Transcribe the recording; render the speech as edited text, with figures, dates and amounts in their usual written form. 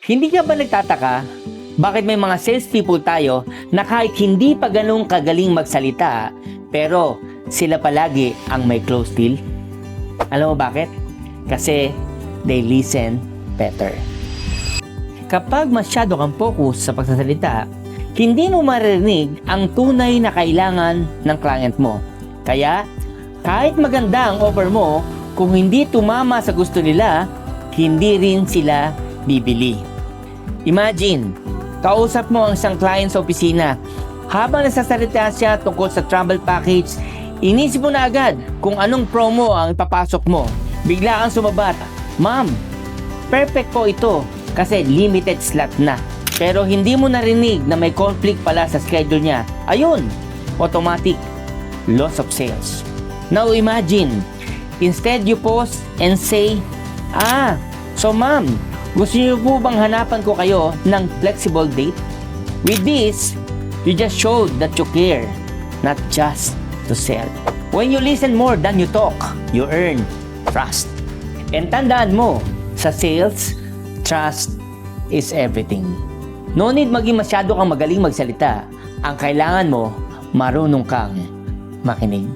Hindi ka ba nagtataka bakit may mga salespeople tayo na kahit hindi pa ganun kagaling magsalita, pero sila palagi ang may close deal? Alam mo bakit? Kasi they listen better. Kapag masyado kang focus sa pagsasalita, hindi mo maririnig ang tunay na kailangan ng client mo. Kaya, kahit maganda ang offer mo, kung hindi tumama sa gusto nila, hindi rin sila bibili. Imagine, kausap mo ang isang client sa opisina. Habang nasasalita siya tungkol sa travel package, inisip mo na agad kung anong promo ang ipapasok mo. Bigla kang sumabat, "Ma'am, perfect po ito kasi limited slot na." Pero hindi mo narinig na may conflict pala sa schedule niya. Ayun, automatic loss of sales. Now imagine, instead you pause and say, so ma'am, gusto niyo po bang hanapan ko kayo ng flexible date? With this, you just showed that you care, not just to sell. When you listen more than you talk, you earn trust. And tandaan mo, sa sales, trust is everything. No need maging masyado kang magaling magsalita. Ang kailangan mo, marunong kang makinig.